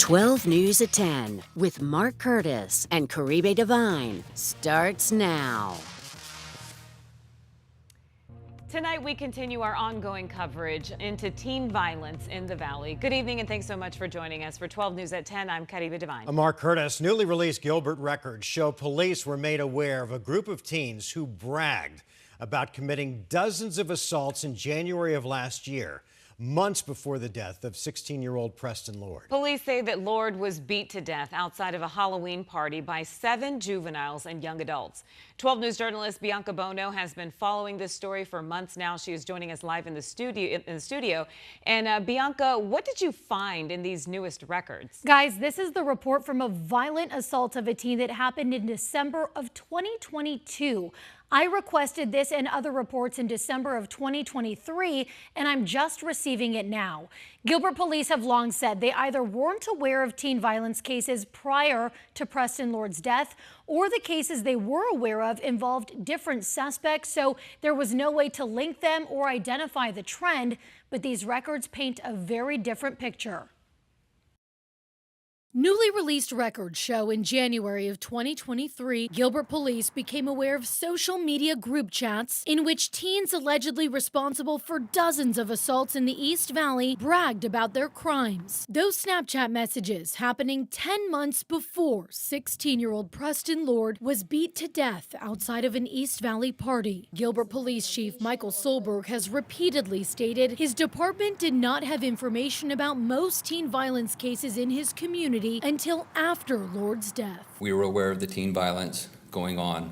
12 News at 10 with Mark Curtis and Caribe Divine starts now. Tonight, we continue our ongoing coverage into teen violence in the Valley. Good evening, and thanks so much for joining us. For 12 News at 10, I'm Caribe Divine. I'm Mark Curtis. Newly released Gilbert records show police were made aware of a group of teens who bragged about committing dozens of assaults in January of last year, months before the death of 16-year-old Preston Lord. Police say that Lord was beat to death outside of a Halloween party by 7 juveniles and young adults. 12 News journalist Bianca Bono has been following this story for months now. She is joining us live in the studio. And Bianca, what did you find in these newest records? Guys, this is the report from a violent assault of a teen that happened in December of 2022. I requested this and other reports in December of 2023, and I'm just receiving it now. Gilbert police have long said they either weren't aware of teen violence cases prior to Preston Lord's death, or the cases they were aware of involved different suspects, so there was no way to link them or identify the trend. But these records paint a very different picture. Newly released records show in January of 2023, Gilbert police became aware of social media group chats in which teens allegedly responsible for dozens of assaults in the East Valley bragged about their crimes. Those Snapchat messages happening 10 months before 16-year-old Preston Lord was beat to death outside of an East Valley party. Gilbert Police Chief Michael Solberg has repeatedly stated his department did not have information about most teen violence cases in his community until after Lord's death. We were aware of the teen violence going on,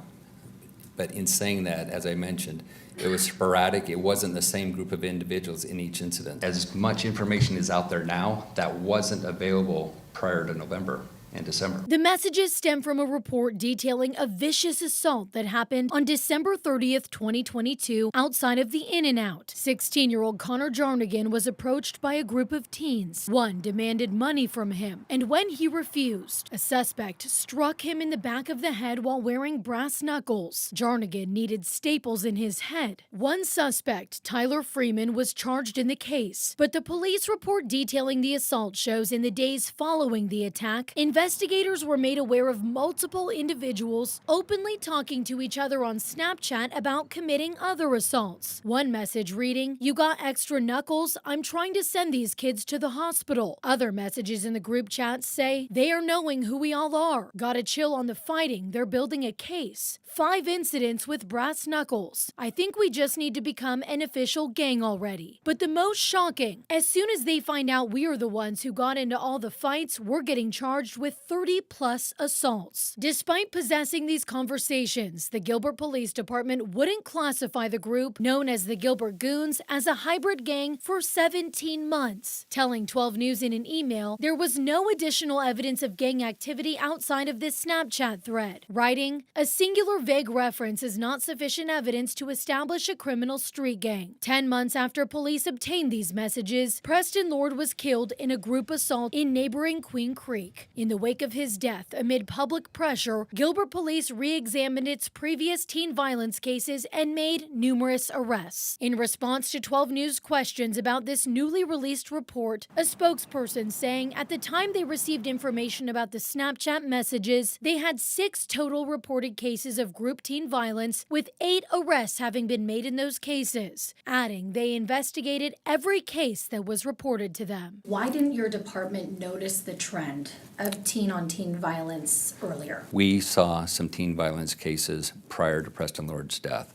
but in saying that, as I mentioned, it was sporadic. It wasn't the same group of individuals in each incident. As much information is out there now that wasn't available prior to November and December. The messages stem from a report detailing a vicious assault that happened on December 30th, 2022, outside of the In-N-Out. 16-year-old Connor Jarnigan was approached by a group of teens. One demanded money from him, and when he refused, a suspect struck him in the back of the head while wearing brass knuckles. Jarnigan needed staples in his head. One suspect, Tyler Freeman, was charged in the case, but the police report detailing the assault shows in the days following the attack, investigators were made aware of multiple individuals openly talking to each other on Snapchat about committing other assaults. One message reading, "You got extra knuckles? I'm trying to send these kids to the hospital." Other messages in the group chat say, "They are knowing who we all are. Gotta chill on the fighting. They're building a case. 5 incidents with brass knuckles. I think we just need to become an official gang already." But the most shocking, as soon as they find out we are the ones who got into all the fights, we're getting charged with 30-plus assaults. Despite possessing these conversations, the Gilbert Police Department wouldn't classify the group, known as the Gilbert Goons, as a hybrid gang for 17 months. Telling 12 News in an email, there was no additional evidence of gang activity outside of this Snapchat thread. Writing, "A singular vague reference is not sufficient evidence to establish a criminal street gang." 10 months after police obtained these messages, Preston Lord was killed in a group assault in neighboring Queen Creek. In the wake of his death, amid public pressure, Gilbert Police re-examined its previous teen violence cases and made numerous arrests. In response to 12 News questions about this newly released report, a spokesperson saying at the time they received information about the Snapchat messages, they had 6 total reported cases of group teen violence, with 8 arrests having been made in those cases, adding they investigated every case that was reported to them. Why didn't your department notice the trend of teen-on-teen violence earlier? We saw some teen violence cases prior to Preston Lord's death.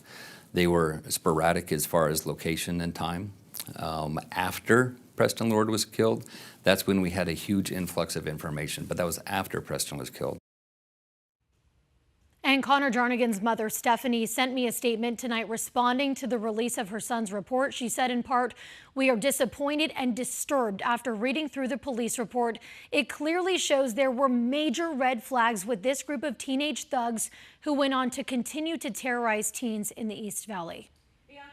They were sporadic as far as location and time. After Preston Lord was killed, that's when we had a huge influx of information, but that was after Preston was killed. And Connor Jarnigan's mother, Stephanie, sent me a statement tonight responding to the release of her son's report. She said in part, "We are disappointed and disturbed after reading through the police report. It clearly shows there were major red flags with this group of teenage thugs who went on to continue to terrorize teens in the East Valley."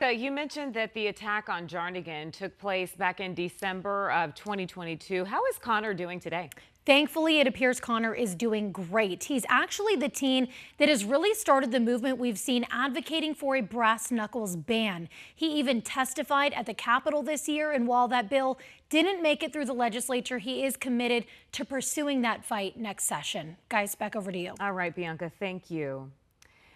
You mentioned that the attack on Jarnigan took place back in December of 2022. How is Connor doing today? Thankfully, it appears Connor is doing great. He's actually the teen that has really started the movement we've seen advocating for a brass knuckles ban. He even testified at the Capitol this year, and while that bill didn't make it through the legislature. He is committed to pursuing that fight next session. Guys, back over to you. All right, Bianca, thank you.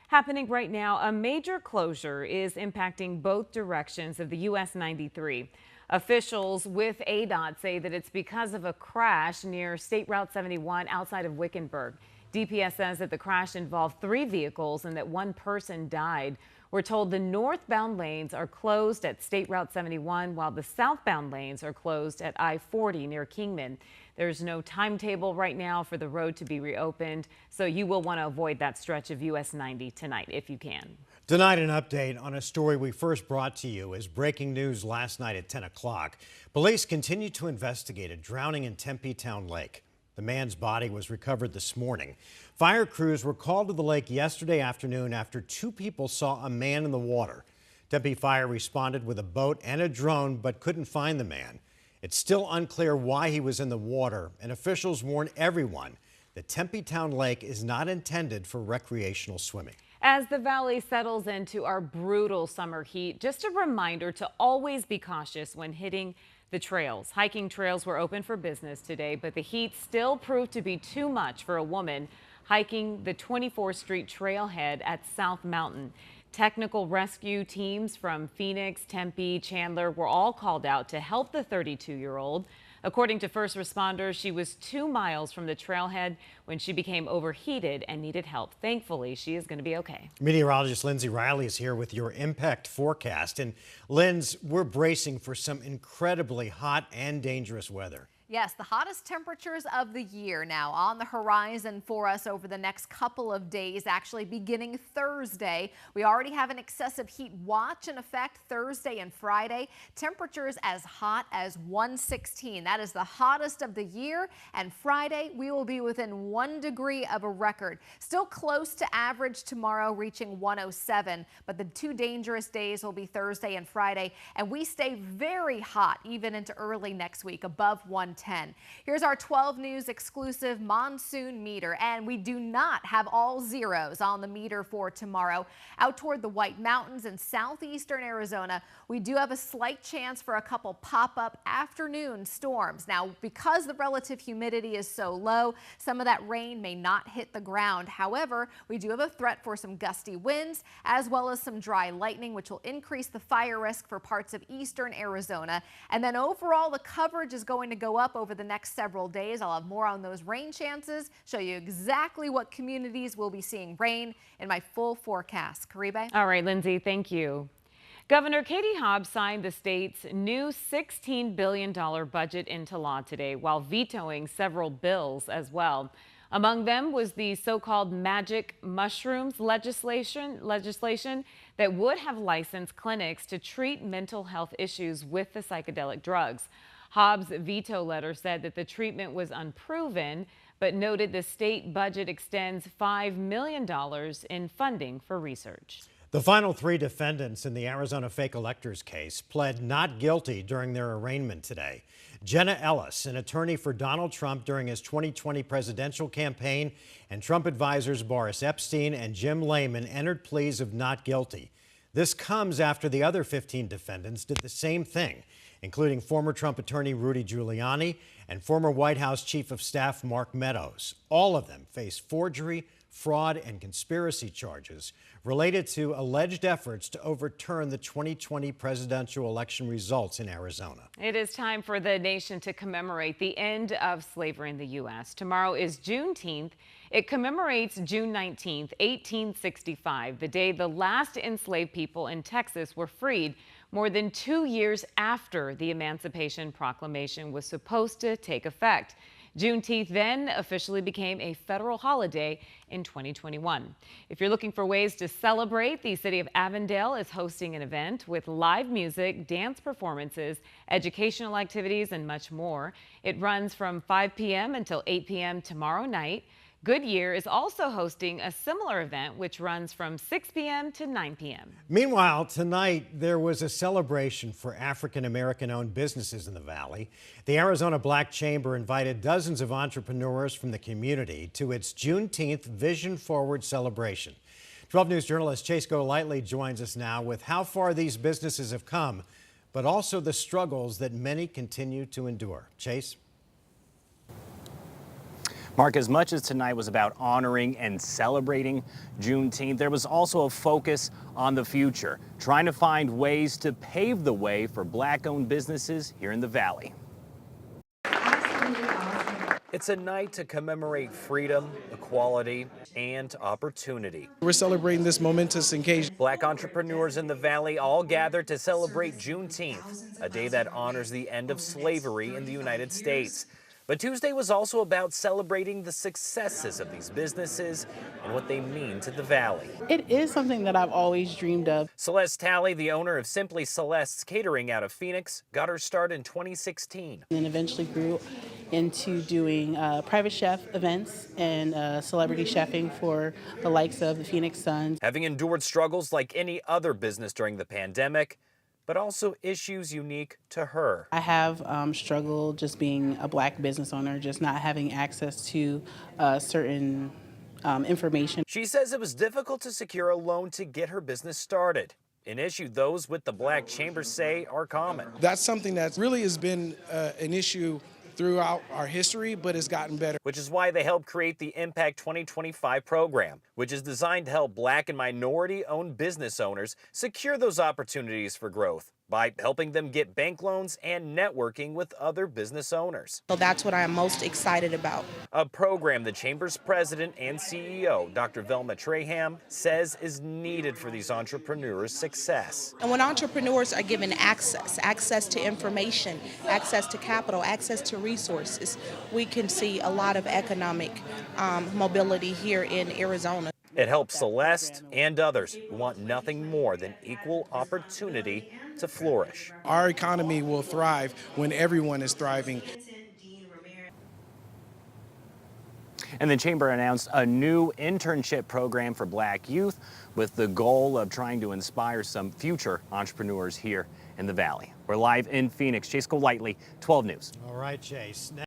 Happening right now, a major closure is impacting both directions of the US 93. Officials with ADOT say that it's because of a crash near State Route 71 outside of Wickenburg. DPS says that the crash involved 3 vehicles and that 1 person died. We're told the northbound lanes are closed at State Route 71 while the southbound lanes are closed at I-40 near Kingman. There's no timetable right now for the road to be reopened, so you will want to avoid that stretch of US 90 tonight if you can. Tonight, an update on a story we first brought to you as breaking news last night at 10 o'clock. Police continue to investigate a drowning in Tempe Town Lake. The man's body was recovered this morning. Fire crews were called to the lake yesterday afternoon after 2 people saw a man in the water. Tempe Fire responded with a boat and a drone but couldn't find the man. It's still unclear why he was in the water, and officials warn everyone that Tempe Town Lake is not intended for recreational swimming. As the valley settles into our brutal summer heat, just a reminder to always be cautious when hitting the trails. Hiking trails were open for business today, but the heat still proved to be too much for a woman hiking the 24th Street trailhead at South Mountain. Technical rescue teams from Phoenix, Tempe, Chandler were all called out to help the 32-year-old. According to first responders, she was 2 miles from the trailhead when she became overheated and needed help. Thankfully, she is going to be okay. Meteorologist Lindsay Riley is here with your impact forecast. And Linz, we're bracing for some incredibly hot and dangerous weather. Yes, the hottest temperatures of the year now on the horizon for us over the next couple of days, actually beginning Thursday. We already have an excessive heat watch in effect Thursday and Friday. Temperatures as hot as 116. That is the hottest of the year. And Friday, we will be within 1 degree of a record. Still close to average tomorrow, reaching 107. But the 2 dangerous days will be Thursday and Friday. And we stay very hot even into early next week, above 110. Here's our 12 News exclusive monsoon meter, and we do not have all zeros on the meter for tomorrow. Out toward the White Mountains and southeastern Arizona, we do have a slight chance for a couple pop-up afternoon storms. Now, because the relative humidity is so low, some of that rain may not hit the ground. However, we do have a threat for some gusty winds as well as some dry lightning, which will increase the fire risk for parts of eastern Arizona. And then overall, the coverage is going to go up over the next several days. I'll have more on those rain chances, show you exactly what communities will be seeing rain in my full forecast. Caribe? All right, Lindsay, thank you. Governor Katie Hobbs signed the state's new $16 billion budget into law today while vetoing several bills as well. Among them was the so-called magic mushrooms legislation that would have licensed clinics to treat mental health issues with the psychedelic drugs. Hobbs' veto letter said that the treatment was unproven, but noted the state budget extends $5 million in funding for research. The final 3 defendants in the Arizona fake electors case pled not guilty during their arraignment today. Jenna Ellis, an attorney for Donald Trump during his 2020 presidential campaign, and Trump advisors Boris Epstein and Jim Lehman entered pleas of not guilty. This comes after the other 15 defendants did the same thing, including former Trump attorney Rudy Giuliani and former White House Chief of Staff Mark Meadows. All of them face forgery, fraud, and conspiracy charges related to alleged efforts to overturn the 2020 presidential election results in Arizona. It is time for the nation to commemorate the end of slavery in the U.S. Tomorrow is Juneteenth. It commemorates June 19th, 1865, the day the last enslaved people in Texas were freed, more than 2 years after the Emancipation Proclamation was supposed to take effect. Juneteenth then officially became a federal holiday in 2021. If you're looking for ways to celebrate, the city of Avondale is hosting an event with live music, dance performances, educational activities, and much more. It runs from 5 p.m. until 8 p.m. tomorrow night. Goodyear is also hosting a similar event, which runs from 6 p.m. to 9 p.m. Meanwhile, tonight there was a celebration for African-American-owned businesses in the Valley. The Arizona Black Chamber invited dozens of entrepreneurs from the community to its Juneteenth Vision Forward celebration. 12 News journalist Chase Golightly joins us now with how far these businesses have come but also the struggles that many continue to endure. Chase? Mark, as much as tonight was about honoring and celebrating Juneteenth, there was also a focus on the future, trying to find ways to pave the way for Black-owned businesses here in the Valley. It's a night to commemorate freedom, equality, and opportunity. We're celebrating this momentous occasion. Black entrepreneurs in the Valley all gathered to celebrate Juneteenth, a day that honors the end of slavery in the United States. But Tuesday was also about celebrating the successes of these businesses and what they mean to the Valley. It is something that I've always dreamed of. Celeste Talley, the owner of Simply Celeste's Catering out of Phoenix, got her start in 2016. And then eventually grew into doing private chef events and celebrity chefing for the likes of the Phoenix Suns. Having endured struggles like any other business during the pandemic, but also issues unique to her. I have struggled just being a Black business owner, just not having access to certain information. She says it was difficult to secure a loan to get her business started, an issue those with the Black Chamber say are common. That's something that really has been an issue throughout our history, but it's gotten better. Which is why they helped create the Impact 2025 program, which is designed to help Black and minority-owned business owners secure those opportunities for growth by helping them get bank loans and networking with other business owners. So that's what I'm most excited about. A program the Chamber's president and CEO, Dr. Velma Traham, says is needed for these entrepreneurs' success. And when entrepreneurs are given access to information, access to capital, access to resources, we can see a lot of economic mobility here in Arizona. It helps Celeste and others who want nothing more than equal opportunity to flourish. Our economy will thrive when everyone is thriving. And the Chamber announced a new internship program for Black youth with the goal of trying to inspire some future entrepreneurs here in the Valley. We're live in Phoenix. Chase Golightly, 12 News. All right, Chase.